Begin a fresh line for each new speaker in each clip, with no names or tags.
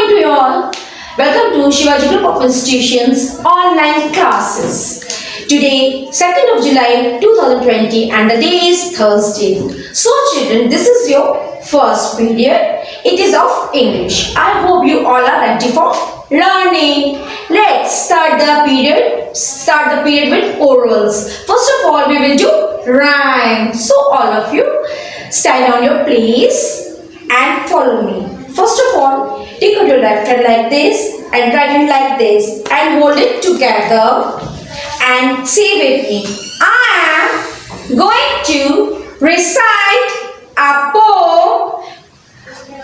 morning to you all. Welcome to Shivaji Group of Institutions online classes. Today, 2nd of July 2020 and the day is Thursday. So children, this is your first period. It is of English. I hope you all are ready for learning. Let's start the period. Start the period with orals. First of all, we will do rhyme. So all of you stand on your place and follow me. First of all, take out your left hand like this and right hand like this and hold it together and say with me. I am going to recite a poem.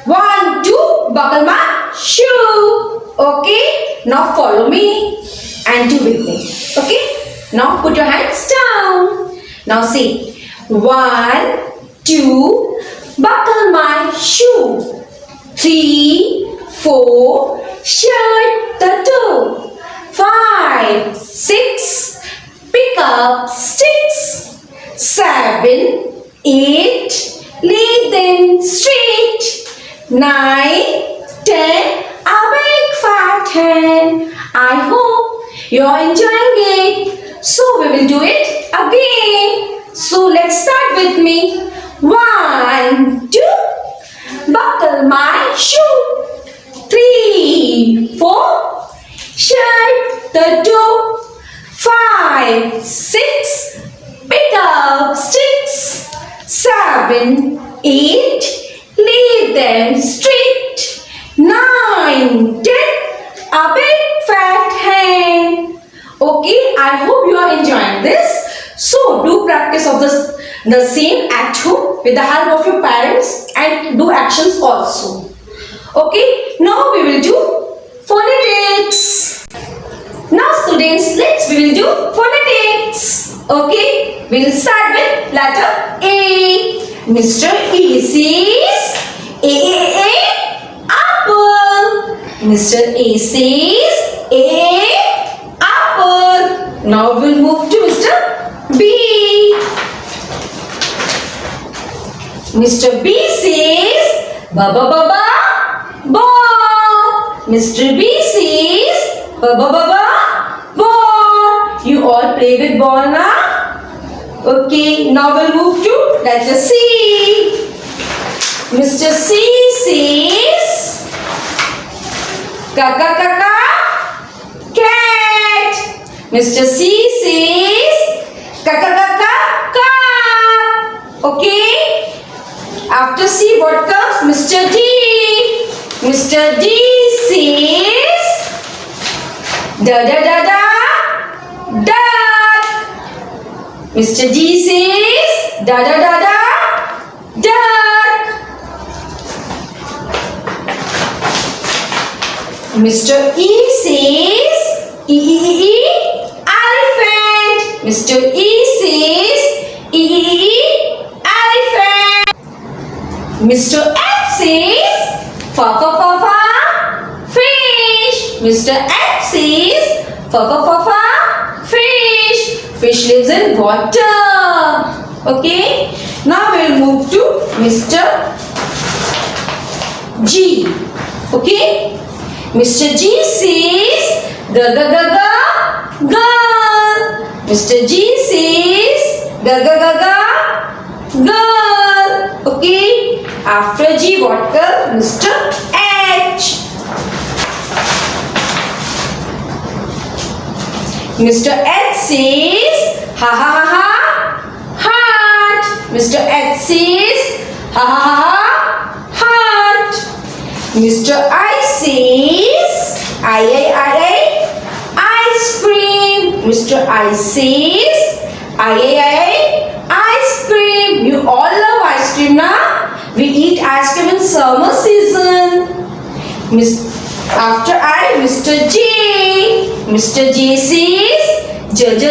1, 2, buckle my shoe. Okay, now follow me and do with me. Okay, now put your hands down. Now say 1, 2, buckle my shoe. 3, 4, shut the door. 5, 6, pick up sticks. 7, 8, lay them straight. 9, 10, a big fat hen. I hope you're enjoying it. So we will do it again. So let's start with me. 1, 2, buckle my shoe. 3, 4, shut the door. 5, 6, pick up sticks. 7, 8, lay them straight. 9, 10, a big fat hen. Okay, I hope you are enjoying this. So do practice of the same at home with the help of your parents and do actions also. Okay, now we will do phonetics. Now students, we will do phonetics. Okay, we will start with letter A. Mr. A says A, apple. Mr. A says A, apple. Now we will move to Mr. B. Mr. B says ba, ball. Mr. B says ba, ball. You all play with ball now? Okay, now we'll move to letter C. Mr. C says cat. Mr. C says cat. Okay? After C, what comes? Mr. D. Mr. D says duck. Mr. D says duck. Mr. E says elephant. Mr. E says elephant. Mr. F says fish. Mr. F says fish. Fish lives in water. Okay. Now we will move to Mr. G. Okay. Mr. G says girl. Mr. G says girl. Okay. After G, what comes? Mr. H. Mr. H says heart. Mr. H says heart. Mr. I says ice cream. Mr. I says ice cream. You all love ice cream now? We eat ice cream in summer season. After I, Mr. J. Mr. J says joker.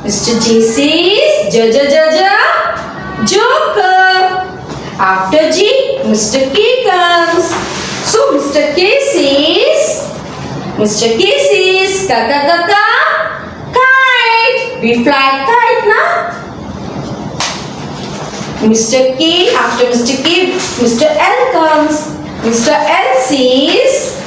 Mr. J says joker. After G, Mr. K comes. So Mr. K says kite. We fly kite now. Mr. K, after Mr. K, Mr. L comes. Mr. L says,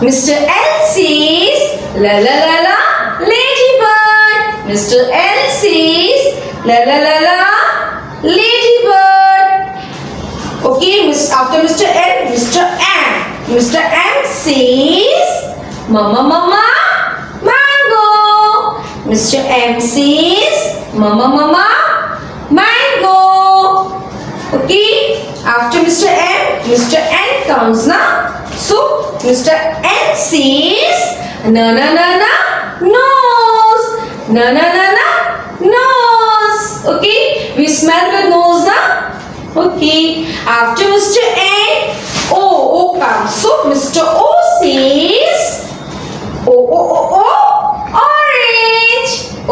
Mr. L says, la la la la, ladybird. Mr. L says, la la la la, ladybird. Okay, after Mr. L, Mr. M. Mr. M says, mama mama, mango. Mr. M says, mama mama, mango. Okay, after Mr. M, Mr. N comes now. So, Mr. N says, na na na na, nose. Na na na na, nose. Okay, we smell with nose now. Okay, after Mr. N, O comes. So, Mr. O says, O, orange. O,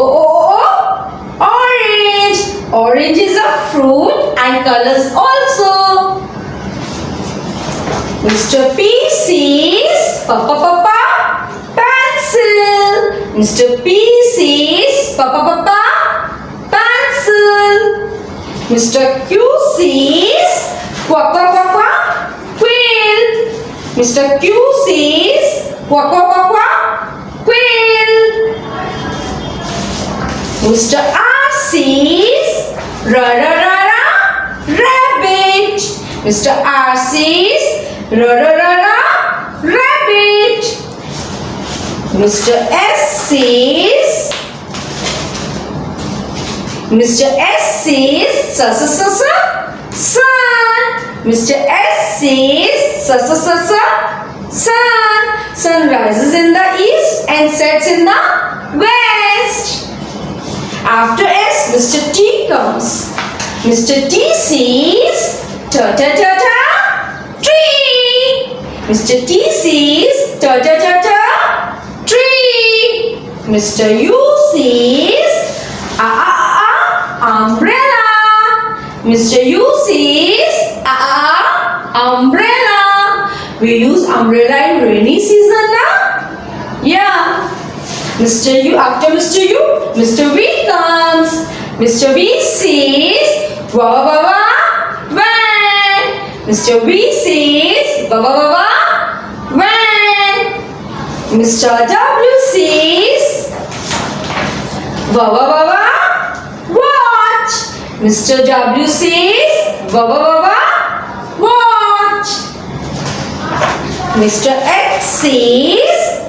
orange. Orange is a fruit and colors also. Mr. P says, papa, pencil. Mr. P says, papa, pencil. Mr. Q says, quack, quill. Mr. Q says, quack, quill. Mr. R says, rabbit. Mr. R says, rabbit. Mr. S says, sun. Mr. S says, sun. Sun rises in the east and sets in the west. After S, Mr. T comes. Mr. T says, tree. Mr. T says, tree. Mr. U says, umbrella. Mr. U says, umbrella. We use umbrella in rainy season now. Yeah. Mr. U, after Mr. U, Mr. V comes. Mr. V says, van. Mr. V says, van. Mr. W says, watch. Mr. W says, watch. Mr. X says,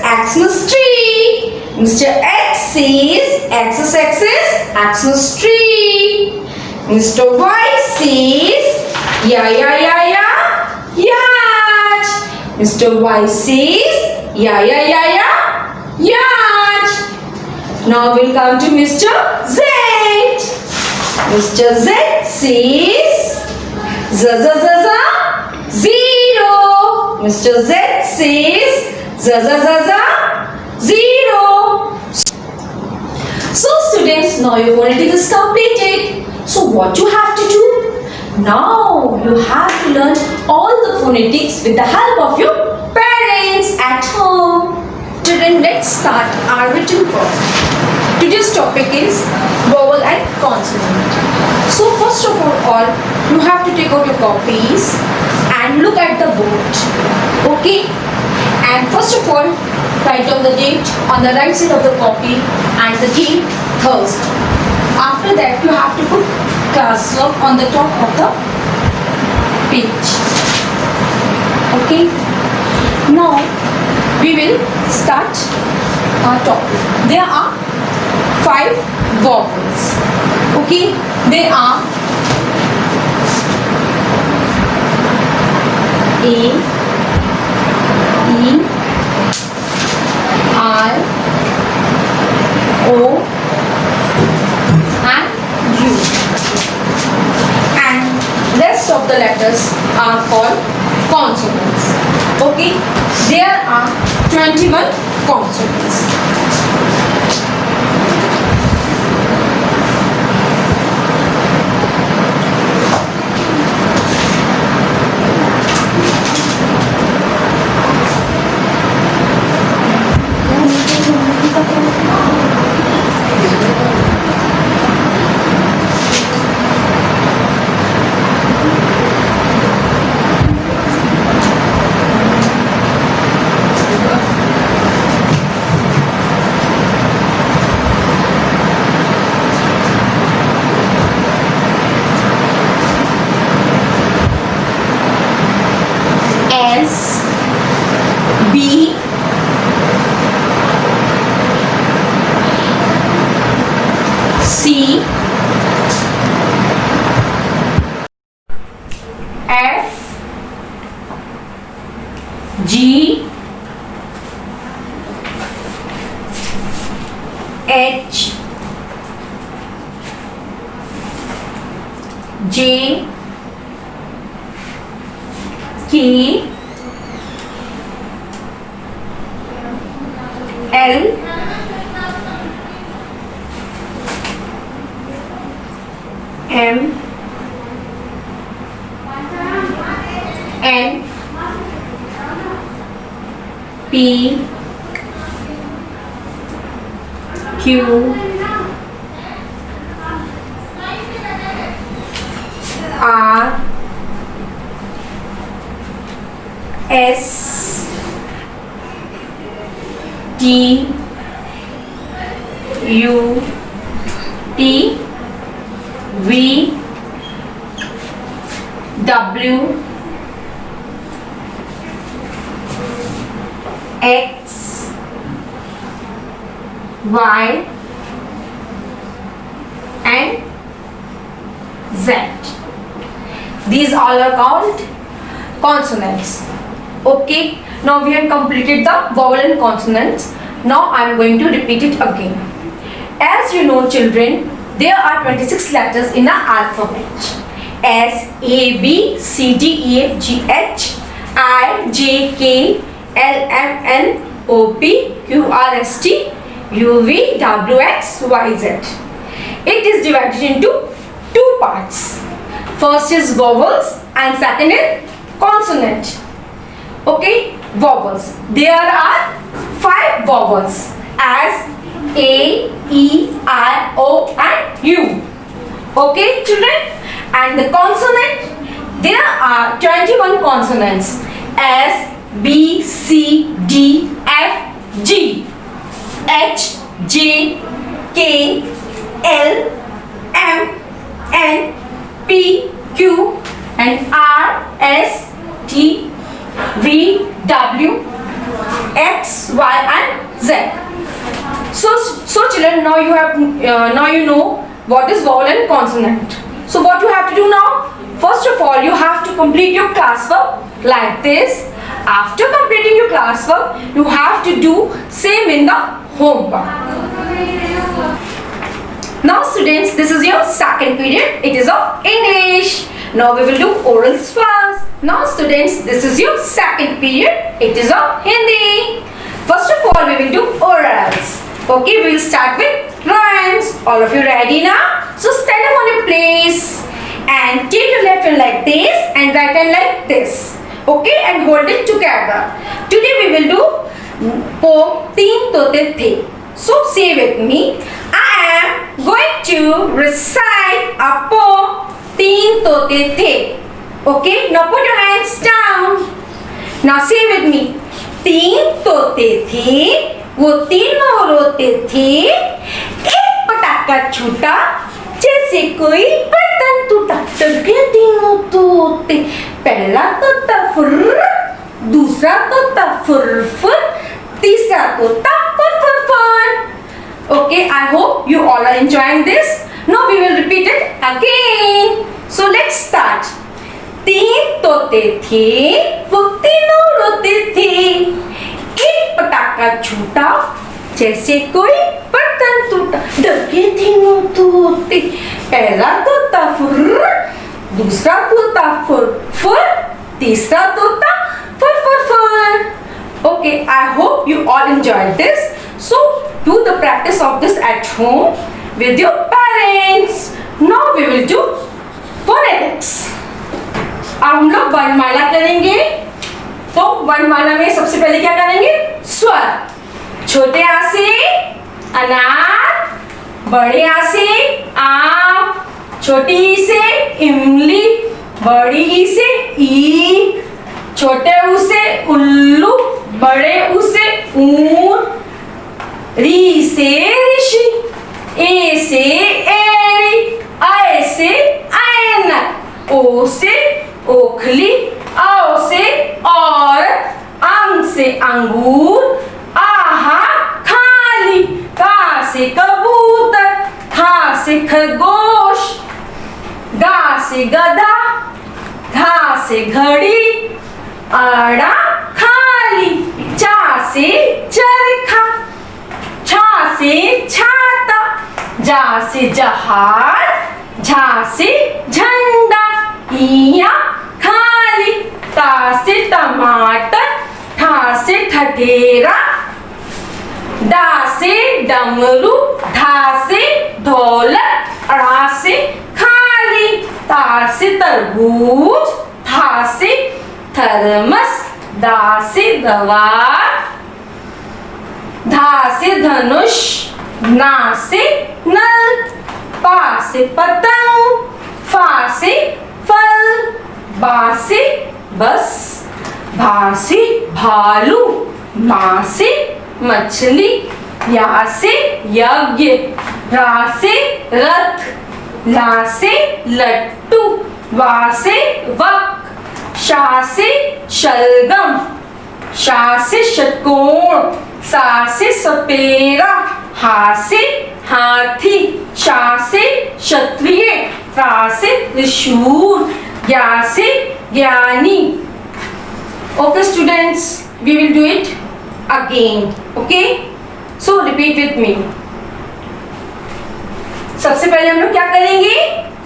Xmas tree. Mr. X says, Xmas tree. Mr. Y says, yacht. Mr. Y says, yacht. Now we'll come to Mr. Z. Mr. Z says, zero. Mr. Z says, zero. So students, now your phonetics is completed. So what you have to do? Now you have to learn all the phonetics with the help of your parents at home. Children, let's start our written work. Today's topic is vowel and consonant. So first of all, you have to take out your copies and look at the board. Okay? And first of all, write down the date on the right side of the copy and the date Thursday. After that, you have to put classwork on the top of the page. Okay? Now, we will start our topic. There are 5 vowels. Okay? They are A, E, I, O, and U. And rest of the letters are called consonants. Okay? There are 21 consonants. C F G H J K L M N P Q R S T U T V W X Y and Z. These all are called consonants. Okay, now we have completed the vowel and consonants. Now I am going to repeat it again. As you know, children, there are 26 letters in the alphabet. S, A, B, C, D, E, F, G, H, I, J, K, L, M, N, O, P, Q, R, S, T, U, V, W, X, Y, Z. It is divided into two parts. First is vowels and second is consonant. Okay, vowels. There are 5 vowels as A, E, I, O and U. Okay, children? And the consonant, there are 21 consonants as B, C, D, F, G, H, J, K, L, M, N, P, Q and R, S, T, V, W, X, Y and Z. So children, now you know what is vowel and consonant. So what you have to do now? First of all, you have to complete your classwork like this. After completing your classwork, you have to do same in the homework. Now students, this is your second period. It is of English. Now we will do orals first. Now students, this is your second period. It is of Hindi. First of all, we will do orals. Okay, we will start with rhymes. All of you ready now? So stand up on your place and take your left hand like this and right hand like this. Okay, and hold it together. Today we will do poem Teen Tote The. So say with me. I am going to recite a poem Teen Tote The. Okay, now put your hands down. Now say with me. तीन तोते थे, वो तीनों रोते थे, एक पटाखा छूटा जैसे कोई बर्तन टूटा। तब के तीनों तोते, पहला तोता फुर्र, दूसरा तोता फुर्र फुर्र, तीसरा तोता फुर्र फुर्र फुर्र। Okay, I hope you all are enjoying this. Now we will repeat it again. So let's start. तीन तोते थे, वो तीनों रोते थे, एक पटाखा छूटा जैसे कोई बर्तन टूटा। डगे तीनों तोते, पहला तोता फुर्र, दूसरा तोता फुर्र फुर्र, तीसरा तोता फुर्र फुर्र फुर्र। Okay, I hope you all enjoyed this. So do the practice of this at home with your parents. Now we will do phonetics. अब हम लोग वर्णमाला करेंगे। तो वर्णमाला में सबसे पहले क्या करेंगे? स्वर। छोटे आ से अनार, बड़े आ से आम, छोटी ई से इमली, बड़ी ई से ईख, छोटे ऊ से उल्लू, बड़े ऊ से ऊन, री से ऋषि, ए से एड़ी, आय से ऐनक, ओ से ओखली, औ से औरत, अंग से अंगूर, आहा खाली, का से कबूतर, खा
से खरगोश, गा से गधा, घा से घड़ी, अड़ा खाली, चा से चरखा, छा से छाता, जा से जहाज, झा से झंडा, इया खाली, ता से टमाटर, ठा से ठठेरा, डा से डमरू, ढा से ढोलक, ड़ा से खाली, ता से तरबूज, था से थर्मस, दा से दवार, धा से धनुष, ना से नल, पा से पतंग, फा से फल, बा से बस, भा से भालू, मा से मछली, या से यज्ञ, रा से रथ, ला से लट्टू, वा से वक, शा से शलगम, शा से षटकोण, सा से सपेरा, हा से हाथी, शा से क्षत्रिय, रा से त्रिशूल, ज्ञा से ज्ञानी. Okay students, we will do it again. Okay, so repeat with me. सबसे पहले हम लोग क्या करेंगे?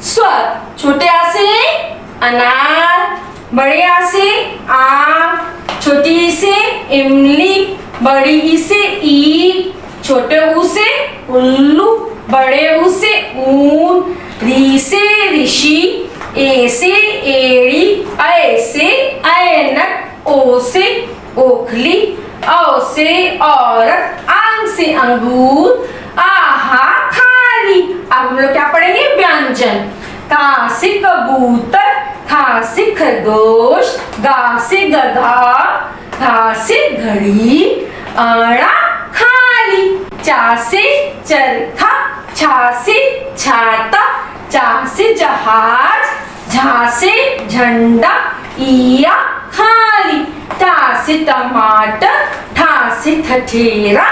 स्वर. छोटे आ से अनार, बड़े आ से आम, छोटी ई से इमली, बड़ी ई से ईख, छोटे ऊ से उल्लू, बड़े ऊ से ऊन, री से ऋषि, ए से एड़ी, ऐ से ऐनक, ओ से ओखली, औ से औरत, आंग से अंगूर, आहा खाली. अब हम लोग क्या पढ़ेंगे? व्यंजन. का से कबूतर, खा से खरगोश, गा से गधा, घा से घड़ी, अड़ा खाली, चा से चरखा, छा से छाता, चा से जहाज, झा से झंडा, इया खाली, टा से टमाटर, ठा से ठठेरा,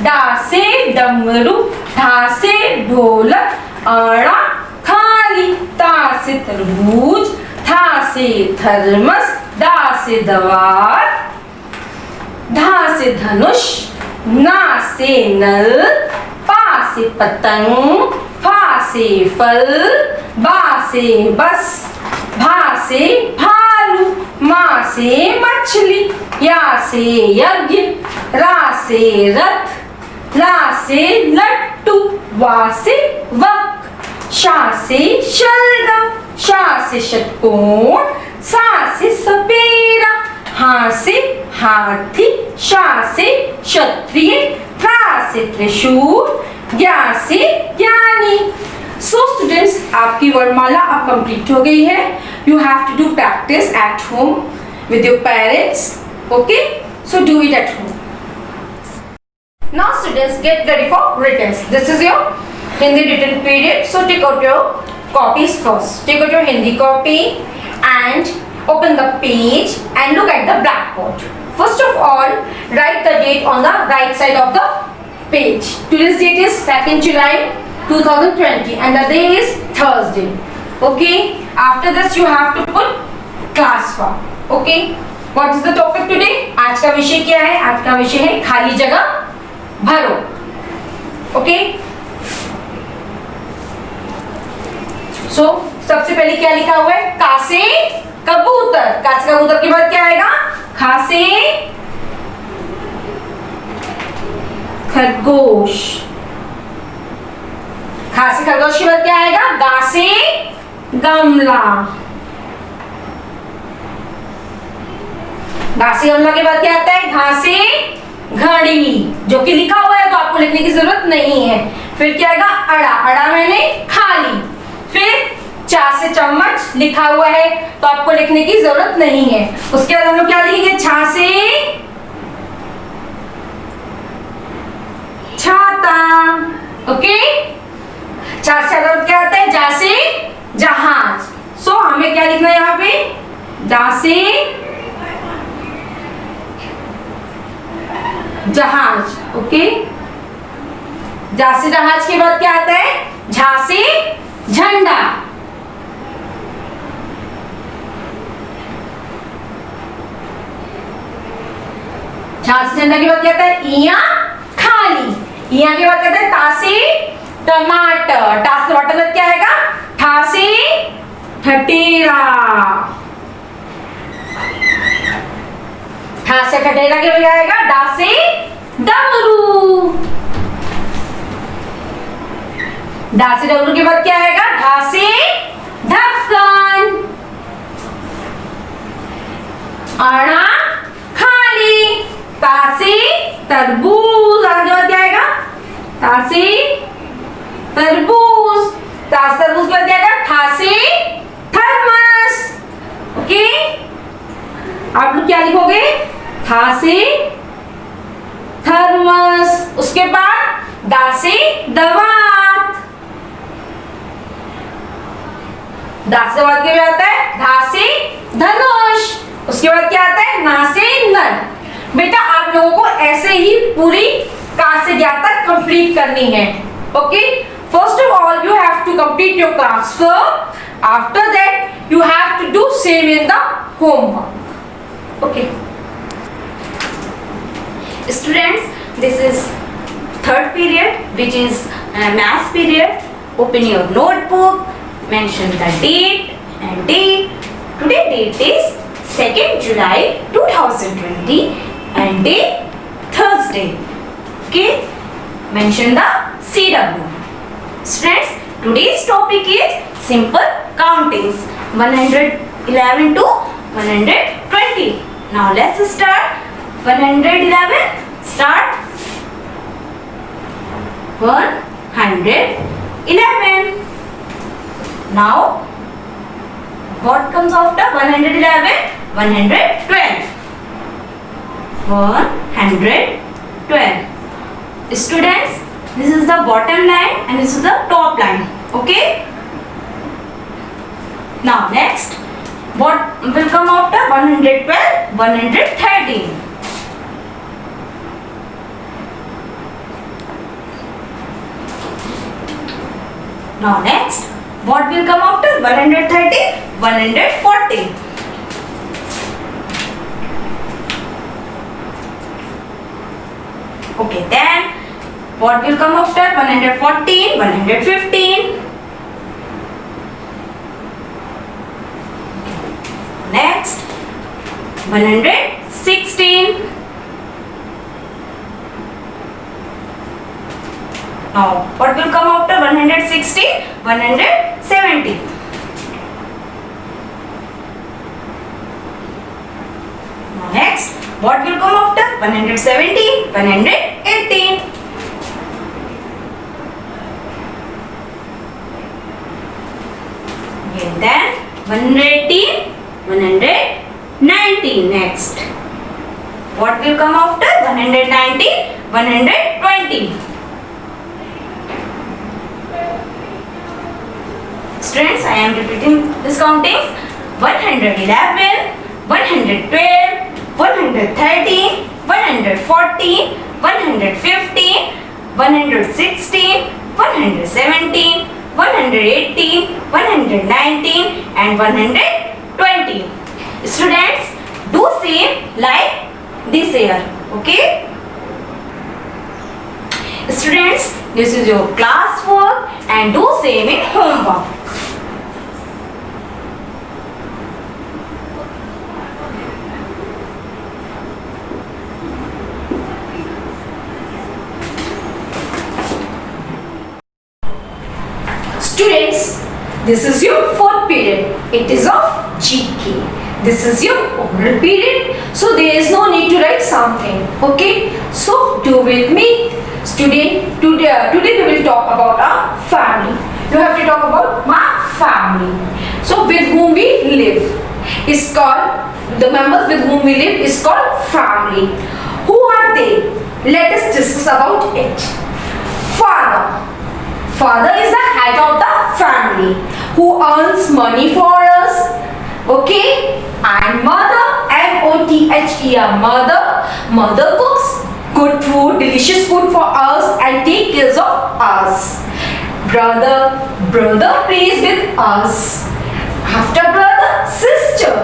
डा से डमरू, ढा से ढोलक, अड़ा खाली, ता से तरबूज, था से थर्मस, डा से दवार, धा से धनुष, ना से नल, पा से पतंग, फा से फल, बा से बस, भा से भालू, मा से मछली, या से यज्ञ, रा से रथ, ला से लट्टू, वा से वक, शा से शलगम, शा से षटकोण, सा से सपेरा, हा से हाथी, शा से क्षत्रिय, था से त्रिशूल, ज्ञा से ज्ञानी. So students, आपकी वर्णमाला अब कंप्लीट हो गई है. You have to do practice at home with your parents. Okay? So do it at home. Now students, get ready for written. This is your Hindi written period. So take out your copies first. Take out your Hindi copy and open the page and look at the blackboard. First of all, write the date on the right side of the page. Today's date is 2nd July 2020 and the day is Thursday. Okay? After this you have to put class 1. Okay? What is the topic today? आज का विषय क्या है? आज का विषय है खाली जगह भरो. Okay? So सबसे पहले क्या लिखा हुआ है? का से कबूतर. का से कबूतर के बाद क्या आएगा? खा से खरगोश. खा से खरगोश के बाद क्या आएगा? गा से गमला. गा से गमला के बाद क्या आता है? घा से घड़ी, जो कि लिखा हुआ है तो आपको लिखने की जरूरत नहीं है. फिर क्या आएगा? अड़ा. अड़ा मैंने खाली. फिर चा से चम्मच लिखा हुआ है तो आपको लिखने की जरूरत नहीं है. उसके बाद हम लोग क्या लिखेंगे? छा से छाता. ओके? चा से क्या आता है? जा से जहाज. सो हमें क्या लिखना है यहाँ पे? जा से जहाज. ओके? जा से जहाज के बाद क्या आता है? झा से झंडा, झा से झंडा के बाद क्या आता है? इया खाली, इया के बाद कहते हैं ता से टमाटर, टा से टमाटर में क्या आएगा? ठा से ठटेरा, ठा से ठटेरा के बाद आएगा? डा से डमरू, डा से डमरू के बाद क्या आएगा? ढा से ढक्कन, अणा खाली, ता से तरबूज, आगे बाद क्या आएगा? ता से तरबूज, ता से तरबूज के बाद क्या आएगा? था से थर्मस। ओके, आप लोग क्या लिखोगे? था से थर्मस, उसके बाद दा से दवात, दा से दवात के बाद आता है? धा से धनुष, उसके बाद क्या आता है? ना से नन। बेटा आप लोगों को ऐसे ही पूरी का से ज्ञान तक कंप्लीट करनी है। Okay, first of all you have to complete your class work, after that you have to do same in the homework. Okay
Students, this is third period, which is maths period. Open your notebook, mention the date and date. Today date is 2nd July 2020 and day Thursday. Okay, mention the CW. Students, today's topic is simple countings 111 to 120. Now let's start. 111, start. 111. Now what comes after 111? 112. 112. Students, this is the bottom line and this is the top line. Okay, now next, what will come after 112? 113. Now next, what will come after 130? 140. Okay, then what will come after 114? 115. Next, 116. Now, what will come after 160? 170. Now next, what will come after 170? 118. Okay, then 118, 119. Next, what will come after 119? 120. Students, I am repeating this countings: 111, 112, 113, 114, 115, 116, 117, 118, 119 and 120. Students, do same like this here. Okay? Students, this is your class work and do same in homework.
Students, this is your fourth period. It is of GK. This is your oral period. So there is no need to write something. Okay. So do with me. Student, today we will talk about our family. You have to talk about my family. So with whom we live is called, the members with whom we live is called family. Who are they? Let us discuss about it. Father. Father is the head of the family who earns money for us. Okay? And mother, M-O-T-H-E-R, mother. Mother cooks good food, delicious food for us and take care of us.
brother, brother plays with us. After brother, sister,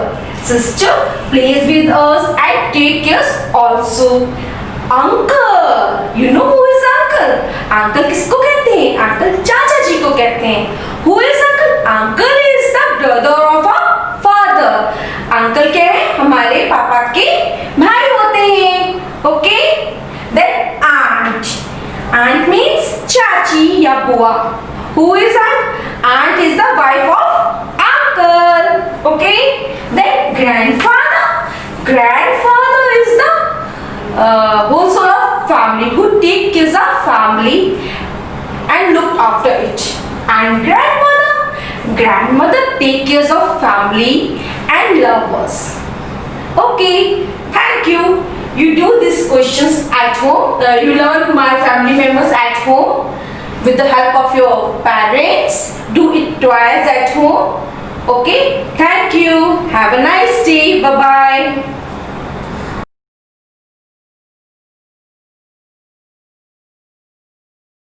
sister plays with us and take care also. Uncle, you know who is uncle? Uncle किसको कहते हैं? Uncle चाचा जी को कहते हैं. Who is uncle? Uncle is the brother of our father. Uncle क्या है? हमारे पापा के भाई होते हैं. Okay? Then aunt. Aunt means चाची या बुआ. Who is aunt? Aunt is the wife of uncle. Okay? Then grandfather. Grandfather is the whole soul of family who take care of family and look after it. And grandmother. Grandmother take care of family and love us. Okay, thank you. You do these questions at home. You learn my family members at home with the help of your parents. Do it twice at home. Okay, thank you. Have a nice day. Bye bye.